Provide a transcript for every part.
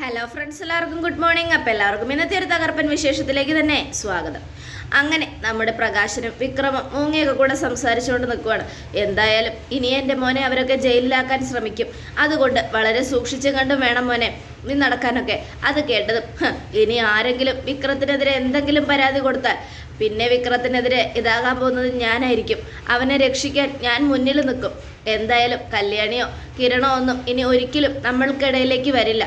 Hello friends, എല്ലാവർക്കും good morning. അപ്പം എല്ലാവർക്കും ഇന്നത്തെ ഒരു തകർപ്പൻ വിശേഷത്തിലേക്ക് തന്നെ സ്വാഗതം. അങ്ങനെ നമ്മുടെ പ്രകാശനും വിക്രമും മൂങ്ങയൊക്കെ കൂടെ സംസാരിച്ചുകൊണ്ട് നിൽക്കുവാണ്. എന്തായാലും ഇനി എൻ്റെ മോനെ അവരൊക്കെ ജയിലിലാക്കാൻ ശ്രമിക്കും, അതുകൊണ്ട് വളരെ സൂക്ഷിച്ചും കണ്ടും വേണം മോനെ നീ നടക്കാനൊക്കെ. അത് കേട്ടതും ഇനി ആരെങ്കിലും വിക്രത്തിനെതിരെ എന്തെങ്കിലും പരാതി കൊടുത്താൽ പിന്നെ വിക്രത്തിനെതിരെ ഇതാകാൻ പോകുന്നത് ഞാനായിരിക്കും. അവനെ രക്ഷിക്കാൻ ഞാൻ മുന്നിൽ നിൽക്കും. എന്തായാലും കല്യാണിയോ കിരണോ ഒന്നും ഇനി ഒരിക്കലും നമ്മൾക്കിടയിലേക്ക് വരില്ല.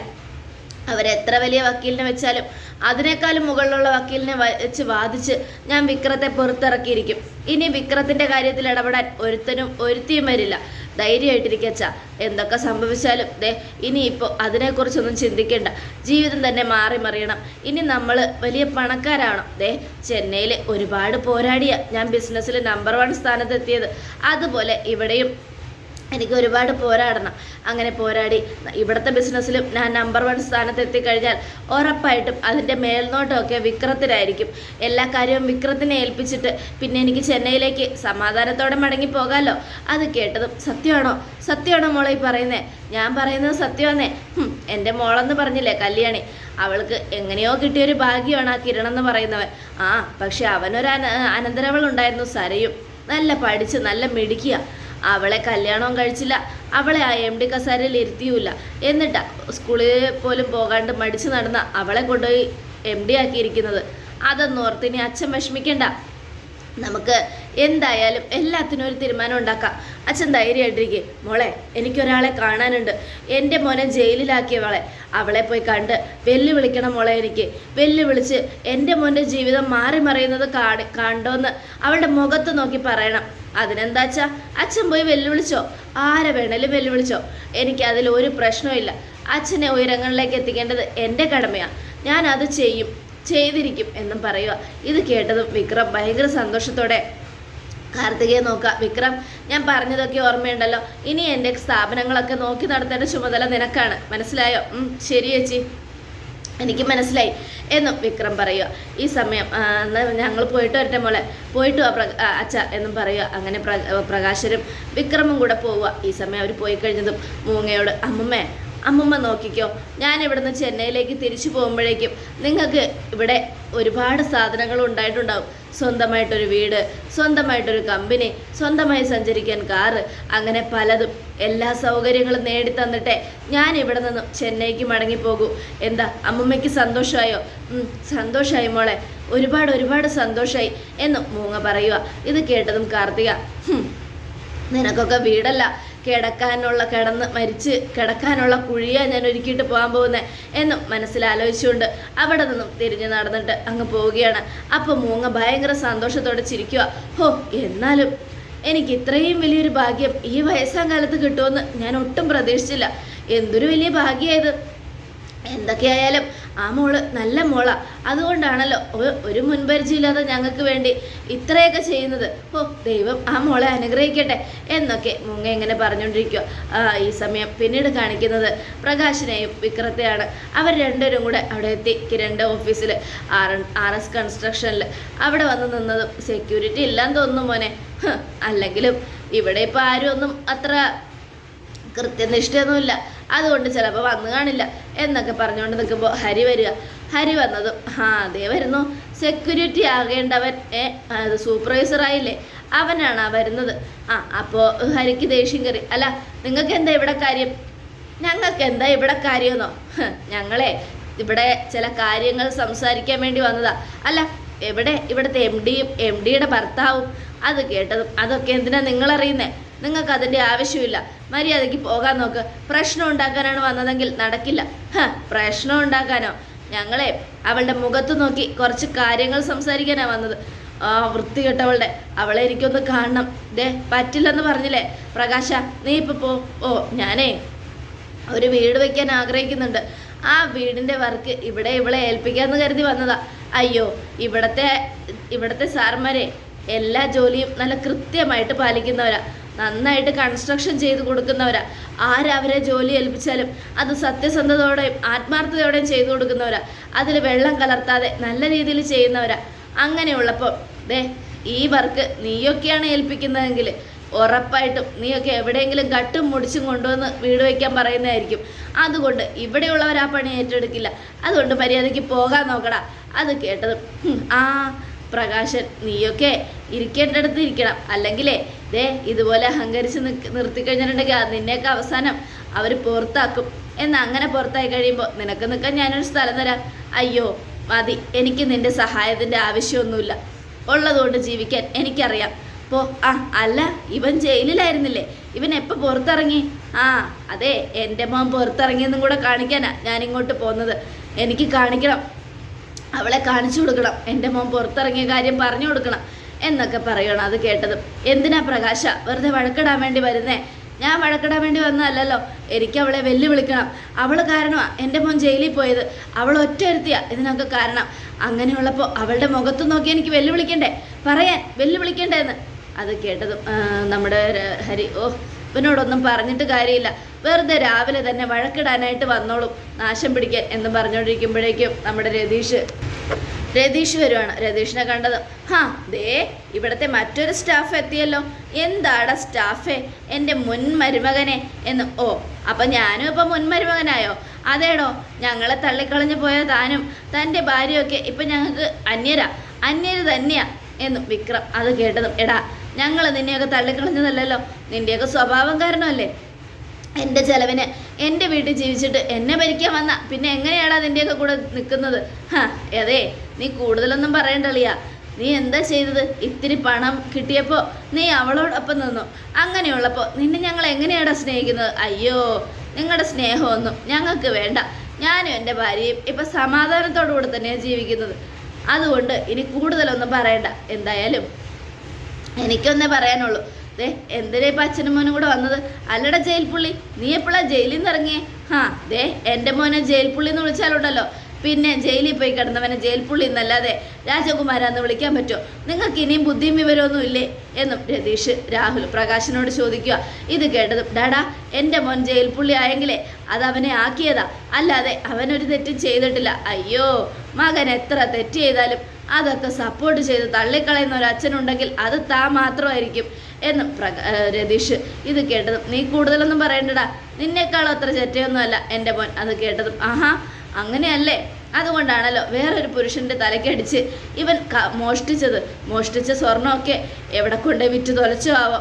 അവരെത്ര വലിയ വക്കീലിനെ വെച്ചാലും അതിനേക്കാളും മുകളിലുള്ള വക്കീലിനെ വെച്ച് വാദിച്ച് ഞാൻ വിക്രത്തെ പുറത്തിറക്കിയിരിക്കും. ഇനി വിക്രത്തിൻ്റെ കാര്യത്തിൽ ഇടപെടാൻ ഒരുത്തിയും വരില്ല. ധൈര്യമായിട്ടിരിക്കച്ച. എന്തൊക്കെ സംഭവിച്ചാലും ഇനിയിപ്പോൾ അതിനെക്കുറിച്ചൊന്നും ചിന്തിക്കേണ്ട. ജീവിതം തന്നെ മാറി മറിയണം. ഇനി നമ്മൾ വലിയ പണക്കാരാണോ? ചെന്നൈയിൽ ഒരുപാട് പോരാടിയ ഞാൻ ബിസിനസ്സിൽ നമ്പർ 1 സ്ഥാനത്തെത്തിയത്. അതുപോലെ ഇവിടെയും എനിക്ക് ഒരുപാട് പോരാടണം. അങ്ങനെ പോരാടി ഇവിടുത്തെ ബിസിനസ്സിലും ഞാൻ നമ്പർ 1 സ്ഥാനത്തെത്തിക്കഴിഞ്ഞാൽ ഉറപ്പായിട്ടും അതിൻ്റെ മേൽനോട്ടമൊക്കെ വിക്രത്തിനായിരിക്കും. എല്ലാ കാര്യവും വിക്രത്തിനെ ഏൽപ്പിച്ചിട്ട് പിന്നെ എനിക്ക് ചെന്നൈയിലേക്ക് സമാധാനത്തോടെ മടങ്ങി പോകാമല്ലോ. അത് കേട്ടതും സത്യമാണോ മോളെ ഈ പറയുന്നേ? ഞാൻ പറയുന്നത് സത്യമാന്നേ. എൻ്റെ മോളെന്ന് പറഞ്ഞില്ലേ കല്യാണി, അവൾക്ക് എങ്ങനെയോ കിട്ടിയൊരു ഭാഗ്യമാണ് ആ കിരണെന്ന് പറയുന്നവൻ. പക്ഷെ അവനൊരു അനന്തരവളുണ്ടായിരുന്നു, സരയും. നല്ല പഠിച്ച് നല്ല മിടുക്കിയ. അവളെ കല്യാണവും കഴിച്ചില്ല, അവളെ ആ MD കസേരയിൽ ഇരുത്തിയുമില്ല. എന്നിട്ടാ സ്കൂളിൽ പോലും പോകാണ്ട് മടിച്ചു നടന്ന അവളെ കൊണ്ടുപോയി MD ആക്കിയിരിക്കുന്നത്. അതൊന്നും ഓർത്തിനി അച്ഛൻ വിഷമിക്കണ്ട. നമുക്ക് എന്തായാലും എല്ലാത്തിനും ഒരു തീരുമാനം ഉണ്ടാക്കാം. അച്ഛൻ ധൈര്യമായിട്ടിരിക്കെ. മോളെ, എനിക്കൊരാളെ കാണാനുണ്ട്. എൻ്റെ മോനെ ജയിലിലാക്കിയവളെ, അവളെ പോയി കണ്ട് വെല്ലുവിളിക്കണം മോളെ. എനിക്ക് വെല്ലുവിളിച്ച് എൻ്റെ മോൻ്റെ ജീവിതം മാറി മറിയുന്നത് കണ്ടോന്ന് അവളുടെ മുഖത്ത് നോക്കി പറയണം. അതിനെന്താച്ചാ അച്ഛൻ പോയി വെല്ലുവിളിച്ചോ, ആരെ വേണേലും വെല്ലുവിളിച്ചോ. എനിക്കതിൽ ഒരു പ്രശ്നമില്ല. അച്ഛനെ ഉയരങ്ങളിലേക്ക് എത്തിക്കേണ്ടത് എൻ്റെ കടമയാണ്. ഞാൻ അത് ചെയ്തിരിക്കും എന്നും പറയുക. ഇത് കേട്ടതും വിക്രം ഭയങ്കര സന്തോഷത്തോടെ കാർത്തികയെ നോക്കുക. വിക്രം, ഞാൻ പറഞ്ഞതൊക്കെ ഓർമ്മയുണ്ടല്ലോ. ഇനി എൻ്റെ സ്ഥാപനങ്ങളൊക്കെ നോക്കി നടത്തേണ്ട ചുമതല നിനക്കാണ്, മനസ്സിലായോ? ശരി ചേച്ചി, എനിക്ക് മനസ്സിലായി എന്നും വിക്രം പറയുക. ഈ സമയം ഞങ്ങൾ പോയിട്ട് വരട്ടെ മോളെ, പോയിട്ട് വാ അച്ഛ എന്നും പറയുക. അങ്ങനെ പ്രകാശനും വിക്രമും കൂടെ പോവുക. ഈ സമയം അവർ പോയി കഴിഞ്ഞതും മൂങ്ങയോട്, അമ്മുമ്മ നോക്കിക്കോ, ഞാൻ ഇവിടുന്ന് ചെന്നൈയിലേക്ക് തിരിച്ചു പോകുമ്പോഴേക്കും നിങ്ങൾക്ക് ഇവിടെ ഒരുപാട് സാധനങ്ങൾ ഉണ്ടായിട്ടുണ്ടാവും. സ്വന്തമായിട്ടൊരു വീട്, സ്വന്തമായിട്ടൊരു കമ്പനി, സ്വന്തമായി സഞ്ചരിക്കാൻ കാറ്, അങ്ങനെ പലതും. എല്ലാ സൗകര്യങ്ങളും നേടിത്തന്നിട്ടേ ഞാൻ ഇവിടെ നിന്നും ചെന്നൈക്ക് മടങ്ങിപ്പോകൂ. എന്താ അമ്മുമ്മയ്ക്ക് സന്തോഷമായോ? സന്തോഷമായി മോളെ, ഒരുപാട് സന്തോഷമായി എന്നും മൂങ്ങ പറയുക. ഇത് കേട്ടതും കാർത്തിക, നിനക്കൊക്കെ വീടല്ല, കിടന്ന് മരിച്ച് കിടക്കാനുള്ള കുഴിയാണ് ഞാൻ ഒരുക്കിയിട്ട് പോകാൻ പോകുന്നത് എന്നും മനസ്സിലാലോചിച്ചുകൊണ്ട് അവിടെ നിന്നും തിരിഞ്ഞു നടന്നിട്ട് അങ്ങ് പോവുകയാണ്. അപ്പോൾ മൂങ്ങ ഭയങ്കര സന്തോഷത്തോടെ ചിരിക്കുക. എന്നാലും എനിക്ക് ഇത്രയും വലിയൊരു ഭാഗ്യം ഈ വയസ്സാം കാലത്ത് കിട്ടുമെന്ന് ഞാൻ ഒട്ടും പ്രതീക്ഷിച്ചില്ല. എന്തൊരു വലിയ ഭാഗ്യമായത്. എന്തൊക്കെയായാലും ആ മോള് നല്ല മോളാ. അതുകൊണ്ടാണല്ലോ ഒരു മുൻപരിചയമില്ലാതെ ഞങ്ങൾക്ക് വേണ്ടി ഇത്രയൊക്കെ ചെയ്യുന്നത്. ദൈവം ആ മോളെ അനുഗ്രഹിക്കട്ടെ എന്നൊക്കെ മൂങ്ങ ഇങ്ങനെ പറഞ്ഞുകൊണ്ടിരിക്കുക. ഈ സമയം പിന്നീട് കാണിക്കുന്നത് പ്രകാശിനെയും വിക്രത്തെയാണ്. അവർ രണ്ടുപേരും കൂടെ അവിടെ എത്തി കിരണിൻ്റെ ഓഫീസിൽ RS കൺസ്ട്രക്ഷനിൽ അവിടെ വന്ന് നിന്നതും സെക്യൂരിറ്റി ഇല്ലാന്ന് തോന്നുന്നു മോനെ. അല്ലെങ്കിലും ഇവിടെ ഇപ്പോൾ ആരും ഒന്നും അത്ര കൃത്യനിഷ്ഠയൊന്നുമില്ല, അതുകൊണ്ട് ചിലപ്പോൾ വന്നു കാണില്ല എന്നൊക്കെ പറഞ്ഞുകൊണ്ട് നിൽക്കുമ്പോൾ ഹരി വരിക. ഹരി വന്നതും അതേ വരുന്നു. സെക്യൂരിറ്റി ആകേണ്ടവൻ അത് സൂപ്പർവൈസറായില്ലേ, അവനാണ് വരുന്നത്. അപ്പോൾ ഹരിക്ക് ദേഷ്യം കയറി. അല്ല, നിങ്ങൾക്ക് എന്താ ഇവിടെ കാര്യം? ഞങ്ങൾക്ക് എന്താ ഇവിടെ കാര്യമെന്നോ? ഞങ്ങളെ ഇവിടെ ചില കാര്യങ്ങൾ സംസാരിക്കാൻ വേണ്ടി വന്നതാ. അല്ല, ഇവിടുത്തെ MDയും MDയുടെ ഭർത്താവും. അത് കേട്ടതും അതൊക്കെ എന്തിനാ നിങ്ങളറിയുന്നേ? നിങ്ങൾക്ക് അതിൻ്റെ ആവശ്യമില്ല. മര്യാദയ്ക്ക് പോകാൻ നോക്ക്. പ്രശ്നം ഉണ്ടാക്കാനാണ് വന്നതെങ്കിൽ നടക്കില്ല. പ്രശ്നം ഉണ്ടാക്കാനോ? ഞങ്ങളെ അവളുടെ മുഖത്ത് നോക്കി കുറച്ച് കാര്യങ്ങൾ സംസാരിക്കാനാണ് വന്നത്. വൃത്തികെട്ടവളുടെ അവളെ എനിക്കൊന്ന് കാണണം. പറ്റില്ലെന്ന് പറഞ്ഞില്ലേ പ്രകാശ, നീ ഇപ്പോൾ പോ. ഞാനേ ഒരു വീട് വയ്ക്കാൻ ആഗ്രഹിക്കുന്നുണ്ട്. ആ വീടിൻ്റെ വർക്ക് ഇവളെ ഏൽപ്പിക്കാമെന്ന് കരുതി വന്നതാ. അയ്യോ, ഇവിടുത്തെ സാർമാരെ എല്ലാ ജോലിയും നല്ല കൃത്യമായിട്ട് പാലിക്കുന്നവരാ, നന്നായിട്ട് കൺസ്ട്രക്ഷൻ ചെയ്ത് കൊടുക്കുന്നവരാ. ആരവരെ ജോലി ഏൽപ്പിച്ചാലും അത് സത്യസന്ധതയോടെയും ആത്മാർത്ഥതയോടെയും ചെയ്തു കൊടുക്കുന്നവരാ. അതിൽ വെള്ളം കലർത്താതെ നല്ല രീതിയിൽ ചെയ്യുന്നവരാ. അങ്ങനെയുള്ളപ്പോൾ ഈ വർക്ക് നീയൊക്കെയാണ് ഏൽപ്പിക്കുന്നതെങ്കിൽ ഉറപ്പായിട്ടും നീയൊക്കെ എവിടെയെങ്കിലും കട്ടും മുടിച്ചും കൊണ്ടുവന്ന് വീട് വയ്ക്കാൻ പറയുന്നതായിരിക്കും. അതുകൊണ്ട് ഇവിടെയുള്ളവർ ആ പണി ഏറ്റെടുക്കില്ല. അതുകൊണ്ട് മര്യാദയ്ക്ക് പോകാൻ നോക്കടാ. അത് കേട്ടതും ആ പ്രകാശൻ, നീയൊക്കെ ഇരിക്കേണ്ടടുത്ത് ഇരിക്കണം, അല്ലെങ്കിലേ ദേ ഇതുപോലെ അഹങ്കരിച്ച് നിർത്തിക്കഴിഞ്ഞിട്ടുണ്ടെങ്കിൽ നിന്നെയൊക്കെ അവസാനം അവർ പുറത്താക്കും. അങ്ങനെ പുറത്തായി കഴിയുമ്പോൾ നിനക്ക് നിൽക്കാൻ ഞാനൊരു സ്ഥലം തരാം. അയ്യോ മതി, എനിക്ക് നിന്റെ സഹായത്തിൻ്റെ ആവശ്യമൊന്നുമില്ല, ഉള്ളതുകൊണ്ട് ജീവിക്കാൻ എനിക്കറിയാം. പോ. അല്ല, ഇവൻ ജയിലിലായിരുന്നില്ലേ? ഇവൻ എപ്പോൾ പുറത്തിറങ്ങി? അതെ, എൻ്റെ മോൻ പുറത്തിറങ്ങിയെന്നും കൂടെ കാണിക്കാനാ ഞാനിങ്ങോട്ട് പോകുന്നത്. എനിക്ക് കാണിക്കണം, അവളെ കാണിച്ചു കൊടുക്കണം, എൻ്റെ മോൻ പുറത്തിറങ്ങിയ കാര്യം പറഞ്ഞു കൊടുക്കണം എന്നൊക്കെ പറയണം. അത് കേട്ടതും എന്തിനാ പ്രകാശ വെറുതെ വഴക്കിടാൻ വേണ്ടി വരുന്നേ? ഞാൻ വഴക്കിടാൻ വേണ്ടി വന്നതല്ലല്ലോ, എനിക്ക് അവളെ വെല്ലുവിളിക്കണം. അവൾ കാരണമാണ് എൻ്റെ മോൻ ജയിലിൽ പോയത്. അവൾ ഒറ്റയിരുത്തിയാ ഇതിനൊക്കെ കാരണം. അങ്ങനെയുള്ളപ്പോൾ അവളുടെ മുഖത്ത് നോക്കി എനിക്ക് വെല്ലുവിളിക്കണ്ടേ? പറയാൻ വെല്ലുവിളിക്കണ്ടേന്ന്. അത് കേട്ടതും നമ്മുടെ ഹരി, ഇവനോടൊന്നും പറഞ്ഞിട്ട് കാര്യമില്ല, വെറുതെ രാവിലെ തന്നെ വഴക്കിടാനായിട്ട് വന്നോളും, നാശം പിടിക്കാൻ എന്ന് പറഞ്ഞുകൊണ്ടിരിക്കുമ്പോഴേക്കും നമ്മുടെ രതീഷ് വരുവാണ്. രതീഷിനെ കണ്ടത് ദേ ഇവിടുത്തെ മറ്റൊരു സ്റ്റാഫ് എത്തിയല്ലോ. എന്താടാ സ്റ്റാഫേ, എൻ്റെ മുൻ മരുമകനെ എന്ന്. അപ്പം ഞാനും ഇപ്പം മുൻ മരുമകനായോ? അതേടോ, ഞങ്ങളെ തള്ളിക്കളഞ്ഞു പോയ താനും തൻ്റെ ഭാര്യയൊക്കെ ഇപ്പം ഞങ്ങൾക്ക് അന്യര് തന്നെയാ എന്നും വിക്രം. അത് കേട്ടതും എടാ, ഞങ്ങൾ നിന്നെയൊക്കെ തള്ളിക്കളഞ്ഞതല്ലല്ലോ, നിൻ്റെയൊക്കെ സ്വഭാവം കാരണമല്ലേ എൻ്റെ ചെലവിന് എൻ്റെ വീട്ടിൽ ജീവിച്ചിട്ട് എന്നെ ഭരിക്കാൻ വന്ന. പിന്നെ എങ്ങനെയാടാ നിൻ്റെയൊക്കെ കൂടെ നിൽക്കുന്നത്? അതെ, നീ കൂടുതലൊന്നും പറയണ്ടളിയാ. നീ എന്താ ചെയ്തത്? ഇത്തിരി പണം കിട്ടിയപ്പോൾ നീ അവളോടൊപ്പം നിന്നു. അങ്ങനെയുള്ളപ്പോൾ നിന്നെ ഞങ്ങൾ എങ്ങനെയാടാ സ്നേഹിക്കുന്നത്? അയ്യോ, നിങ്ങളുടെ സ്നേഹമൊന്നും ഞങ്ങൾക്ക് വേണ്ട. ഞാനും എൻ്റെ ഭാര്യയും ഇപ്പം സമാധാനത്തോടു കൂടെ തന്നെയാണ് ജീവിക്കുന്നത്. അതുകൊണ്ട് ഇനി കൂടുതലൊന്നും പറയണ്ട. എന്തായാലും എനിക്കൊന്നേ പറയാനുള്ളൂ. ദേ എന്തിനാ ഇപ്പം അച്ഛനും മോനും കൂടെ വന്നത്? അല്ലട ജയിൽ പുള്ളി, നീ എപ്പോഴാണ് ജയിലിൽ നിന്ന് ഇറങ്ങിയേ? ദേ എൻ്റെ മോനെ ജയിൽ പുള്ളി എന്ന് വിളിച്ചാലുണ്ടല്ലോ, പിന്നെ ജയിലിൽ പോയി കിടന്നവനെ ജയിൽ പുള്ളി എന്നല്ലാതെ രാജകുമാരാന്ന് വിളിക്കാൻ പറ്റുമോ? നിങ്ങൾക്ക് ഇനിയും ബുദ്ധിയും വിവരമൊന്നും ഇല്ലേ എന്നും രതീഷ് രാഹുൽ പ്രകാശിനോട് ചോദിക്കുക. ഇത് കേട്ടതും ഡാടാ, എൻ്റെ മോൻ ജയിൽ പുള്ളി ആയെങ്കിലേ അതവനെ ആക്കിയതാ, അല്ലാതെ അവനൊരു തെറ്റും ചെയ്തിട്ടില്ല. അയ്യോ, മകൻ എത്ര തെറ്റ് ചെയ്താലും അതൊക്കെ സപ്പോർട്ട് ചെയ്ത് തള്ളിക്കളയുന്ന ഒരു അച്ഛനുണ്ടെങ്കിൽ അത് താൻ മാത്രമായിരിക്കും എന്നും രതീഷ്. ഇത് കേട്ടതും നീ കൂടുതലൊന്നും പറയണ്ടടാ, നിന്നേക്കാളും അത്ര ചെറ്റയൊന്നുമല്ല എൻ്റെ മോൻ. അത് കേട്ടതും അങ്ങനെയല്ലേ, അതുകൊണ്ടാണല്ലോ വേറൊരു പുരുഷൻ്റെ തലക്കടിച്ച് ഇവൻ മോഷ്ടിച്ച സ്വർണ്ണമൊക്കെ എവിടെ കൊണ്ട് വിറ്റ് തൊലച്ചോ ആവോ.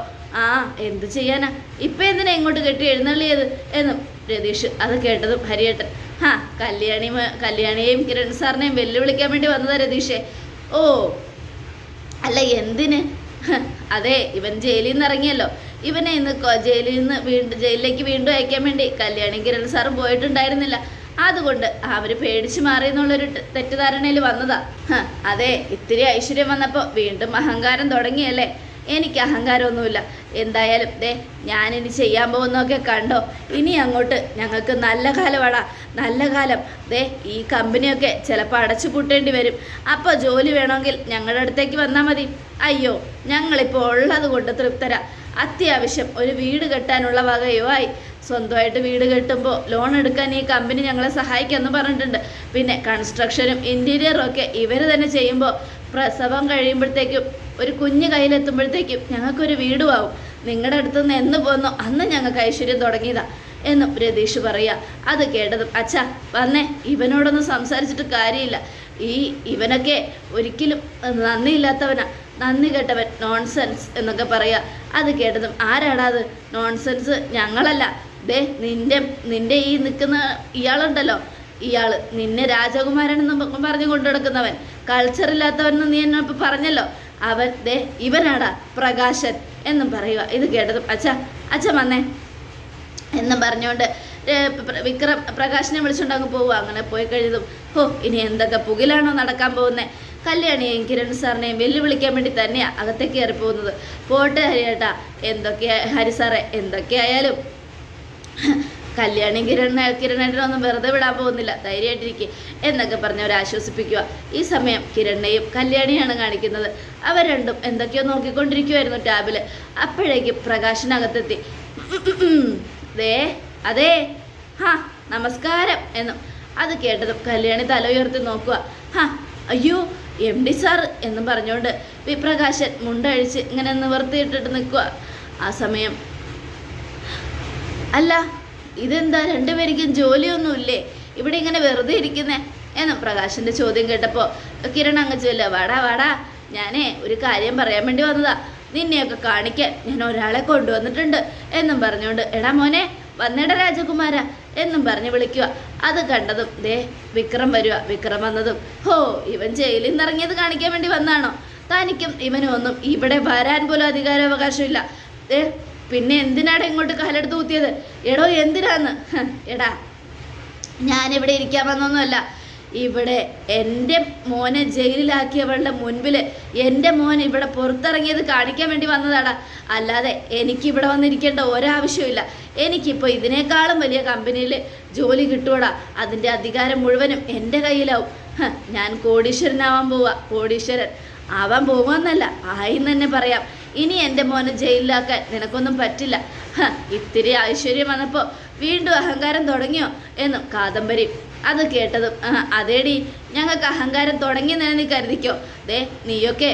എന്ത് ചെയ്യാനാ, ഇപ്പം എന്തിനാ ഇങ്ങോട്ട് കെട്ടി എഴുന്നള്ളിയത് എന്നും രതീഷ്. അത് കേട്ടതും ഹരിയേട്ടൻ കല്യാണിയെയും കിരൺ സാറിനെയും വെല്ലുവിളിക്കാൻ വേണ്ടി വന്നതാ രതീഷേ. അല്ല എന്തിന്? അതെ, ഇവൻ ജയിലിൽ നിന്ന് ഇറങ്ങിയല്ലോ, ഇവനെ ഇന്ന് ജയിലിലേക്ക് വീണ്ടും അയക്കാൻ വേണ്ടി കല്യാണി കിരൺ സാറും പോയിട്ടുണ്ടായിരുന്നില്ല. അതുകൊണ്ട് അവർ പേടിച്ച് മാറി എന്നുള്ളൊരു തെറ്റിദ്ധാരണയിൽ വന്നതാ. അതെ, ഇത്തിരി ഐശ്വര്യം വന്നപ്പോൾ വീണ്ടും അഹങ്കാരം തുടങ്ങിയല്ലേ? എനിക്ക് അഹങ്കാരമൊന്നുമില്ല. എന്തായാലും ഞാനിനി ചെയ്യാൻ പോകുന്നതൊക്കെ കണ്ടോ. ഇനി അങ്ങോട്ട് ഞങ്ങൾക്ക് നല്ല കാലമാടാ, നല്ല കാലം. ഈ കമ്പനിയൊക്കെ ചിലപ്പോൾ അടച്ചു പൂട്ടേണ്ടി വരും. അപ്പോൾ ജോലി വേണമെങ്കിൽ ഞങ്ങളുടെ അടുത്തേക്ക് വന്നാൽ മതി. അയ്യോ, ഞങ്ങളിപ്പോൾ ഉള്ളത് കൊണ്ട് തൃപ്തരാ. അത്യാവശ്യം ഒരു വീട് കെട്ടാനുള്ള വകയോ ആയി. സ്വന്തമായിട്ട് വീട് കെട്ടുമ്പോൾ ലോൺ എടുക്കാൻ ഈ കമ്പനി ഞങ്ങളെ സഹായിക്കാമെന്ന് പറഞ്ഞിട്ടുണ്ട്. പിന്നെ കൺസ്ട്രക്ഷനും ഇൻറ്റീരിയറും ഒക്കെ ഇവർ തന്നെ ചെയ്യുമ്പോൾ പ്രസവം കഴിയുമ്പോഴത്തേക്കും ഒരു കുഞ്ഞ് കയ്യിലെത്തുമ്പോഴത്തേക്കും ഞങ്ങൾക്കൊരു വീടും ആവും. നിങ്ങളുടെ അടുത്ത് നിന്ന് എന്ന് പോന്നോ അന്ന് ഞങ്ങൾക്ക് ഐശ്വര്യം തുടങ്ങിയതാ എന്നും രതീഷ് പറയുക. അത് കേട്ടതും അച്ഛാ വന്നേ, ഇവനോടൊന്നും സംസാരിച്ചിട്ട് കാര്യമില്ല. ഇവനൊക്കെ ഒരിക്കലും നന്ദിയില്ലാത്തവനാ, നന്ദി കെട്ടവൻ, നോൺസെൻസ് എന്നൊക്കെ പറയുക. അത് കേട്ടതും ആരാടാ അത് നോൺസെൻസ്? ഞങ്ങളല്ല, നിന്റെ ഈ നിൽക്കുന്ന ഇയാളുണ്ടല്ലോ, ഇയാൾ നിന്നെ രാജകുമാരനെന്ന് പറഞ്ഞു കൊണ്ടു നടക്കുന്നവൻ, കൾച്ചറില്ലാത്തവനെന്ന് നീ എന്നെ ഇപ്പം പറഞ്ഞല്ലോ, അവൻ ഇവനാടാ പ്രകാശൻ എന്നും പറയുക. ഇത് കേട്ടതും അച്ഛൻ വന്നേ എന്നും പറഞ്ഞുകൊണ്ട് വിക്രം പ്രകാശിനെ വിളിച്ചുകൊണ്ടങ്ങ് പോവുക. അങ്ങനെ പോയി കഴിഞ്ഞതും ഇനി എന്തൊക്കെ പുകിലാണോ നടക്കാൻ പോകുന്നത്? കല്യാണിയെയും കിരൺ സാറിനെയും വെല്ലുവിളിക്കാൻ വേണ്ടി തന്നെയാണ് അകത്തേക്ക് കയറി പോകുന്നത്. പോട്ടെ ഹരിയേട്ടാ, ഹരി സാറേ, എന്തൊക്കെയായാലും കല്യാണിയും കിരണേട്ടനൊന്നും വെറുതെ വിടാൻ പോകുന്നില്ല, ധൈര്യമായിട്ടിരിക്കുക എന്നൊക്കെ പറഞ്ഞ് അവരെ ആശ്വസിപ്പിക്കുക. ഈ സമയം കിരണിനെയും കല്യാണിയാണ് കാണിക്കുന്നത്. അവർ രണ്ടും എന്തൊക്കെയോ നോക്കിക്കൊണ്ടിരിക്കുമായിരുന്നു ടാബിൽ. അപ്പോഴേക്കും പ്രകാശിനകത്തെത്തി. അതെ നമസ്കാരം എന്നും. അത് കേട്ടതും കല്യാണി തല ഉയർത്തി നോക്കുക. അയ്യോ MD സാർ എന്നും പറഞ്ഞുകൊണ്ട് വിപ്രകാശൻ മുണ്ടഴിച്ച് ഇങ്ങനെ നിവർത്തിയിട്ടിട്ട് നിൽക്കുക. ആ സമയം അല്ല ഇതെന്താ രണ്ടുപേർക്കും ജോലിയൊന്നുമില്ലേ ഇവിടെ ഇങ്ങനെ വെറുതെ ഇരിക്കുന്നേ എന്ന് പ്രകാശിൻ്റെ ചോദ്യം കേട്ടപ്പോൾ കിരൺ അങ്ങ് ചൊല്ല വാടാ വാടാ ഞാനേ ഒരു കാര്യം പറയാൻ വേണ്ടി വന്നതാ നിന്നെയൊക്കെ കാണിക്കാൻ ഞാൻ ഒരാളെ കൊണ്ടുവന്നിട്ടുണ്ട് എന്നും പറഞ്ഞുകൊണ്ട് എടാ മോനെ വന്നേട രാജകുമാര എന്നും പറഞ്ഞ് വിളിക്കുക. അത് കണ്ടതും ദേ വിക്രം വരിക. വിക്രം വന്നതും ഹോ ഇവൻ ജയിലിൽ നിന്ന് ഇറങ്ങിയത് കാണിക്കാൻ വേണ്ടി വന്നാണോ? തനിക്കും ഇവനും ഒന്നും ഇവിടെ വരാൻ പോലും അധികാരാവകാശമില്ല. പിന്നെ എന്തിനാടാ ഇങ്ങോട്ട് കാലെടുത്ത് കുത്തിയത്? എടോ എന്തിനാന്ന്? എടാ ഞാനിവിടെ ഇരിക്കാൻ വന്നൊന്നുമല്ല. ഇവിടെ എൻ്റെ മോനെ ജയിലിലാക്കിയവളുടെ മുൻപിൽ എൻ്റെ മോൻ ഇവിടെ പുറത്തിറങ്ങിയത് കാണിക്കാൻ വേണ്ടി വന്നതാടാ. അല്ലാതെ എനിക്കിവിടെ വന്നിരിക്കേണ്ട ഒരാവശ്യമില്ല. എനിക്കിപ്പോൾ ഇതിനേക്കാളും വലിയ കമ്പനിയിൽ ജോലി കിട്ടുകൂടാ. അതിൻ്റെ അധികാരം മുഴുവനും എൻ്റെ കയ്യിലാവും. ഞാൻ കോടീശ്വരനാവാൻ പോവുക. കോടീശ്വരൻ ആവാൻ പോകുമെന്നല്ല, ആയിന്ന് തന്നെ പറയാം. ഇനി എൻ്റെ മോനെ ജയിലിലാക്കാൻ നിനക്കൊന്നും പറ്റില്ല. ഇത്തിരി ഐശ്വര്യം വന്നപ്പോൾ വീണ്ടും അഹങ്കാരം തുടങ്ങിയോ എന്നും കാദംബരി. അത് കേട്ടതും അതേടി ഞങ്ങൾക്ക് അഹങ്കാരം തുടങ്ങിയെന്ന് നീ കരുതിക്കോ. ദേ നീയൊക്കെ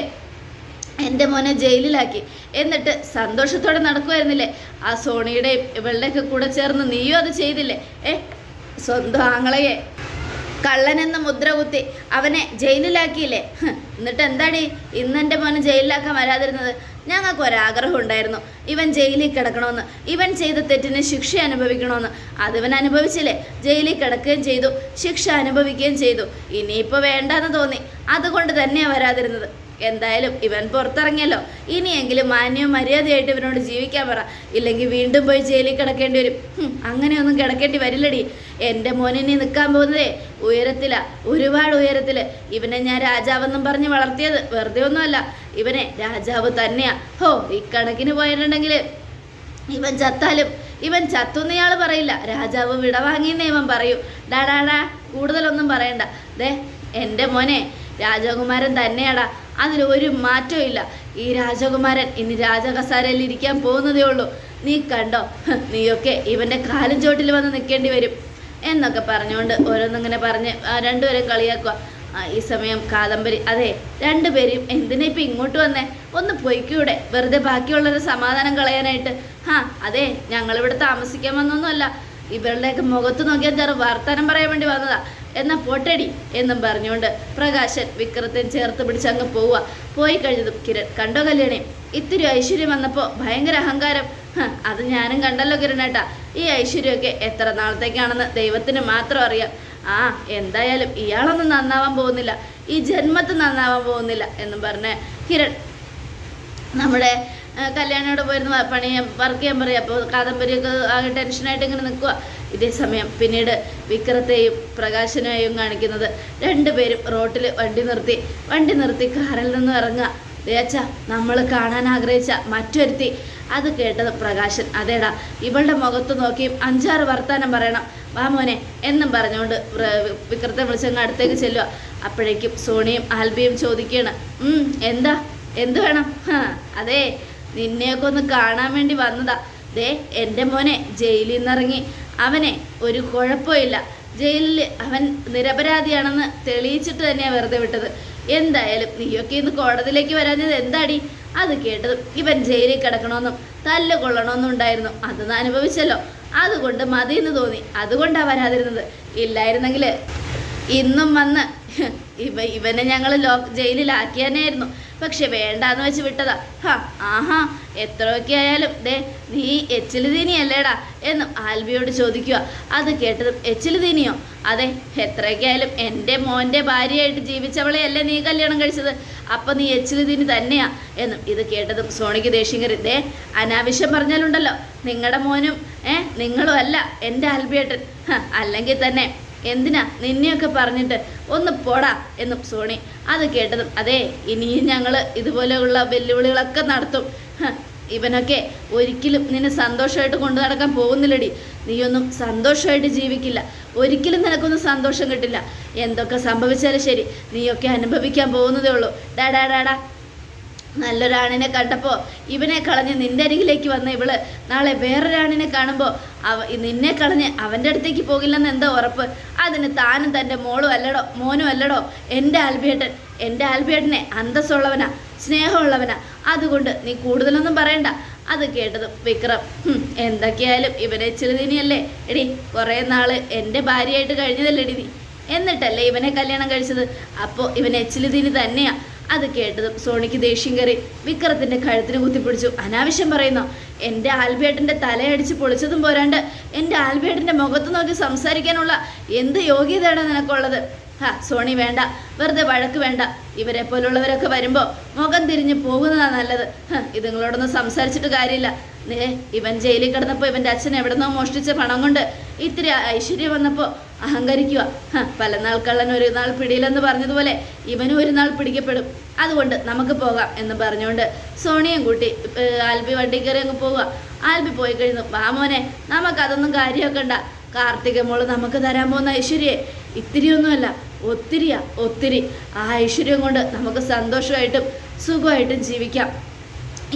എൻ്റെ മോനെ ജയിലിലാക്കി എന്നിട്ട് സന്തോഷത്തോടെ നടക്കുമായിരുന്നില്ലേ? ആ സോണിയുടെയും ഇവളുടെയൊക്കെ കൂടെ ചേർന്ന് നീയും അത് ചെയ്തില്ലേ? സ്വന്തം ആങ്ങളയെ കള്ളനെന്ന് മുദ്ര കുത്തി അവനെ ജയിലിലാക്കിയില്ലേ? എന്നിട്ട് എന്താടി ഇന്ന് എൻ്റെ മോനെ ജയിലിലാക്കാൻ വരാതിരുന്നത്? ഞങ്ങൾക്ക് ഒരാഗ്രഹം ഉണ്ടായിരുന്നു, ഇവൻ ജയിലിൽ കിടക്കണമെന്ന്, ഇവൻ ചെയ്ത തെറ്റിന് ശിക്ഷ അനുഭവിക്കണമെന്ന്. അതിവൻ അനുഭവിച്ചില്ലേ? ജയിലിൽ കിടക്കുകയും ചെയ്തു, ശിക്ഷ അനുഭവിക്കുകയും ചെയ്തു. ഇനിയിപ്പോൾ വേണ്ടാന്ന് തോന്നി, അതുകൊണ്ട് തന്നെയാണ് വരാതിരുന്നത്. എന്തായാലും ഇവൻ പുറത്തിറങ്ങിയല്ലോ, ഇനിയെങ്കിലും മാന്യവും മര്യാദയായിട്ട് ഇവനോട് ജീവിക്കാൻ പറ. ഇല്ലെങ്കിൽ വീണ്ടും പോയി ജയിലിൽ കിടക്കേണ്ടി വരും. അങ്ങനെയൊന്നും കിടക്കേണ്ടി വരില്ലടി. എൻ്റെ മോനിനി നിൽക്കാൻ പോകുന്നതേ ഉയരത്തിലാ, ഒരുപാട് ഉയരത്തിൽ. ഇവനെ ഞാൻ രാജാവെന്നും പറഞ്ഞ് വളർത്തിയത് വെറുതെ ഒന്നുമല്ല, ഇവനെ രാജാവ് തന്നെയാ. ഹോ ഇക്കണക്കിന് പോയിട്ടുണ്ടെങ്കിൽ ഇവൻ ചത്താലും ഇവൻ ചത്തുന്ന ഇയാൾ പറയില്ല, രാജാവ് വിടവാങ്ങിയെന്നേ ഇവൻ പറയൂ. ഡാ കൂടുതലൊന്നും പറയണ്ട. ദേ എൻ്റെ മോനെ രാജകുമാരൻ തന്നെയാടാ, അതിലൊരു മാറ്റവും ഇല്ല. ഈ രാജകുമാരൻ ഇനി രാജകസാരയിൽ ഇരിക്കാൻ പോകുന്നതേ ഉള്ളൂ. നീ കണ്ടോ, നീയൊക്കെ ഇവൻ്റെ കാലും ചോട്ടിൽ വന്ന് നിൽക്കേണ്ടി വരും എന്നൊക്കെ പറഞ്ഞുകൊണ്ട് ഓരോന്നിങ്ങനെ പറഞ്ഞ് രണ്ടുപേരും കളിയാക്കുക. ഈ സമയം കാദംബരി അതെ രണ്ടുപേരും എന്തിനാ ഇപ്പം ഇങ്ങോട്ട് വന്നേ? ഒന്ന് പൊയ്ക്കൂടെ വെറുതെ ബാക്കിയുള്ളൊരു സമാധാനം കളയാനായിട്ട്? അതെ ഞങ്ങളിവിടെ താമസിക്കാൻ വന്നൊന്നുമല്ല, ഇവരുടെയൊക്കെ മുഖത്ത് നോക്കിയാൽ ചെറു വർത്തമാനം പറയാൻ വേണ്ടി വന്നതാ. എന്നാൽ പോട്ടടി എന്നും പറഞ്ഞുകൊണ്ട് പ്രകാശൻ വിക്രത്തെ ചേർത്ത് പിടിച്ച് അങ്ങ് പോവുക. പോയി കഴിഞ്ഞതും കിരൺ കണ്ടോ കല്യാണി, ഇത്തിരി ഐശ്വര്യം വന്നപ്പോൾ ഭയങ്കര അഹങ്കാരം. അത് ഞാനും കണ്ടല്ലോ കിരണേട്ടാ. ഈ ഐശ്വര്യമൊക്കെ എത്ര നാളത്തേക്കാണെന്ന് ദൈവത്തിന് മാത്രം അറിയാം. എന്തായാലും ഇയാളൊന്നും നന്നാവാൻ പോകുന്നില്ല, ഈ ജന്മത്തിൽ നന്നാവാൻ പോകുന്നില്ല എന്നും പറഞ്ഞ് കിരൺ നമ്മുടെ കല്യാണിയോട് പോയിരുന്ന് വർക്ക് ചെയ്യാൻ പറയുക. അപ്പോൾ കാദംബരിയൊക്കെ ആകെ ടെൻഷനായിട്ട് ഇങ്ങനെ നിൽക്കുക. ഇതേ സമയം പിന്നീട് വിക്രത്തെയും പ്രകാശനെയും കാണിക്കുന്നത് രണ്ടുപേരും റോട്ടിൽ വണ്ടി നിർത്തി കാറിൽ നിന്ന് ഇറങ്ങുക. ദേച്ച നമ്മൾ കാണാൻ ആഗ്രഹിച്ച മറ്റൊരുത്തി. അത് കേട്ടത് പ്രകാശൻ അതേടാ ഇവളുടെ മുഖത്ത് നോക്കിയും 5-6 വർത്താനം പറയണം, വാ മോനെ എന്നും പറഞ്ഞുകൊണ്ട് വിക്രത്തെ വിളിച്ചങ്ങ് അടുത്തേക്ക് ചെല്ലുക. അപ്പോഴേക്കും സോണിയും ആൽബിയും ചോദിക്കുകയാണ്, എന്ത് വേണം? അതെ നിന്നെയൊക്കെ ഒന്ന് കാണാൻ വേണ്ടി വന്നതാ. ദേ എൻ്റെ മോനെ ജയിലിൽ നിന്നിറങ്ങി, അവനെ ഒരു കുഴപ്പമില്ല, ജയിലിൽ അവൻ നിരപരാധിയാണെന്ന് തെളിയിച്ചിട്ട് തന്നെയാണ് വെറുതെ വിട്ടത്. എന്തായാലും നീയൊക്കെ ഇന്ന് കോടതിയിലേക്ക് വരാഞ്ഞത് എന്താടി? അത് കേട്ടതും ഇവൻ ജയിലിൽ കിടക്കണമെന്നും തല്ല് കൊള്ളണമെന്നും ഉണ്ടായിരുന്നു, അതൊന്ന് അനുഭവിച്ചല്ലോ, അതുകൊണ്ട് മതിയെന്ന് തോന്നി, അതുകൊണ്ടാണ് വരാതിരുന്നത്. ഇല്ലായിരുന്നെങ്കിൽ ഇന്നും വന്ന് ഇവനെ ഞങ്ങൾ ജയിലിലാക്കിയാനായിരുന്നു, പക്ഷെ വേണ്ടാന്ന് വെച്ച് വിട്ടതാ. എത്രയൊക്കെ ആയാലും ദേ നീ എച്ചിലുതീനിയല്ലേടാ എന്നും ആൽബിയോട് ചോദിക്കുക. അത് കേട്ടതും എച്ചിലുതീനിയോ? അതെ എത്രയൊക്കെ ആയാലും എൻ്റെ മോൻ്റെ ഭാര്യയായിട്ട് ജീവിച്ചവളെയല്ലേ നീ കല്യാണം കഴിച്ചത്, അപ്പം നീ എച്ചിലുതീനി തന്നെയാ എന്നും. ഇത് കേട്ടതും സോണിക്ക് ദേഷ്യം കയറി. ദേ അനാവശ്യം പറഞ്ഞാലുണ്ടല്ലോ, നിങ്ങളുടെ മോനും നിങ്ങളും അല്ല എൻ്റെ ആൽബിയേട്ടൻ, അല്ലെങ്കിൽ തന്നെ എന്തിനാ നിന്നെയൊക്കെ പറഞ്ഞിട്ട് ഒന്ന് പോടാ എന്നും സോണി. അത് കേട്ടതും അതെ ഇനിയും ഞങ്ങൾ ഇതുപോലെയുള്ള വെല്ലുവിളികളൊക്കെ നടത്തും. ഇവനൊക്കെ ഒരിക്കലും നിന്നെ സന്തോഷമായിട്ട് കൊണ്ടു നടക്കാൻ പോകുന്നില്ലടി. നീയൊന്നും സന്തോഷമായിട്ട് ജീവിക്കില്ല, ഒരിക്കലും നിനക്കൊന്നും സന്തോഷം കിട്ടില്ല. എന്തൊക്കെ സംഭവിച്ചാലും ശരി നീയൊക്കെ അനുഭവിക്കാൻ പോകുന്നതേ ഉള്ളൂ. ഡാ നല്ലൊരാണിനെ കണ്ടപ്പോൾ ഇവനെ കളഞ്ഞ് നിൻ്റെ അരികിലേക്ക് വന്ന ഇവള് നാളെ വേറൊരാണിനെ കാണുമ്പോൾ നിന്നെ കളഞ്ഞ് അവൻ്റെ അടുത്തേക്ക് പോകില്ലെന്ന് എന്താ ഉറപ്പ്? അതിന് താനും തൻ്റെ മോനും അല്ലടോ എൻ്റെ ആൽബിയേട്ടനെ അന്തസ്സുള്ളവനാ, സ്നേഹമുള്ളവനാ. അതുകൊണ്ട് നീ കൂടുതലൊന്നും പറയണ്ട. അത് കേട്ടതും വിക്രം എന്തൊക്കെയായാലും ഇവനെ ചെറുതിനിയല്ലേ എടി കുറേ നാള് എൻ്റെ ഭാര്യയായിട്ട് കഴിഞ്ഞതല്ലേ എടി നീ, എന്നിട്ടല്ലേ ഇവനെ കല്യാണം കഴിച്ചത്, അപ്പോൾ ഇവൻ എച്ചിലുതിന് തന്നെയാ. അത് കേട്ടതും സോണിക്ക് ദേഷ്യം കയറി വിക്രത്തിൻ്റെ കഴുത്തിന് കുത്തിപ്പിടിച്ചു. അനാവശ്യം പറയുന്നോ? എൻ്റെ ആൽബേട്ടൻ്റെ തലയടിച്ച് പൊളിച്ചതും പോരാണ്ട് എൻ്റെ ആൽബേട്ടൻ്റെ മുഖത്ത് നോക്കി സംസാരിക്കാനുള്ള എന്ത് യോഗ്യതയാണ് നിനക്കുള്ളത്? സോണി വേണ്ട, വെറുതെ വഴക്ക് വേണ്ട. ഇവരെ പോലുള്ളവരൊക്കെ വരുമ്പോൾ മുഖം തിരിഞ്ഞ് പോകുന്നതാണ് നല്ലത്. ഇതുങ്ങളോടൊന്നും സംസാരിച്ചിട്ട് കാര്യമില്ല. ഇവൻ ജയിലിൽ കിടന്നപ്പോൾ ഇവൻ്റെ അച്ഛൻ എവിടെന്നോ മോഷ്ടിച്ച പണം കൊണ്ട് ഇത്തിരി ഐശ്വര്യം വന്നപ്പോൾ അഹങ്കരിക്കുക. പല നാൾ കള്ളൻ ഒരു നാൾ പിടിയിലെന്ന് പറഞ്ഞതുപോലെ ഇവനും ഒരു നാൾ പിടിക്കപ്പെടും. അതുകൊണ്ട് നമുക്ക് പോകാം എന്ന് പറഞ്ഞുകൊണ്ട് സോണിയും കൂട്ടി ആൽബി വണ്ടി കയറി അങ്ങ് പോവുക. ആൽബി പോയി കഴിഞ്ഞു. വാ മോനെ, നമുക്കതൊന്നും കാര്യമാക്കണ്ട. കാർത്തിക മോള് നമുക്ക് തരാൻ പോകുന്ന ഐശ്വര്യേ ഇത്തിരിയൊന്നുമല്ല, ഒത്തിരിയാ, ഒത്തിരി. ആ ഐശ്വര്യം കൊണ്ട് നമുക്ക് സന്തോഷമായിട്ടും സുഖമായിട്ടും ജീവിക്കാം.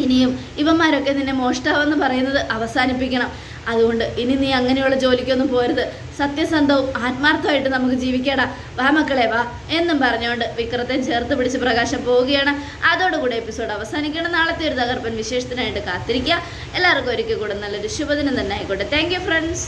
ഇനിയും ഇവന്മാരൊക്കെ നിന്നെ മോഷ്ടാവെന്ന് പറയുന്നത് അവസാനിപ്പിക്കണം. അതുകൊണ്ട് ഇനി നീ അങ്ങനെയുള്ള ജോലിക്കൊന്നും പോരുത്. സത്യസന്ധവും ആത്മാർത്ഥമായിട്ട് നമുക്ക് ജീവിക്കടാ. വാ മക്കളെ വാ എന്നും പറഞ്ഞുകൊണ്ട് വിക്രത്തെ ചേർത്ത് പിടിച്ച് പ്രകാശം പോവുകയാണ്. അതോടുകൂടെ എപ്പിസോഡ് അവസാനിക്കണം. നാളത്തെ ഒരു തകർപ്പൻ വിശേഷത്തിനായിട്ട് കാത്തിരിക്കുക. എല്ലാവർക്കും ഒരിക്കൽ കൂടെ നല്ലൊരു ശുഭദിനം തന്നെ ആയിക്കോട്ടെ. Thank you friends.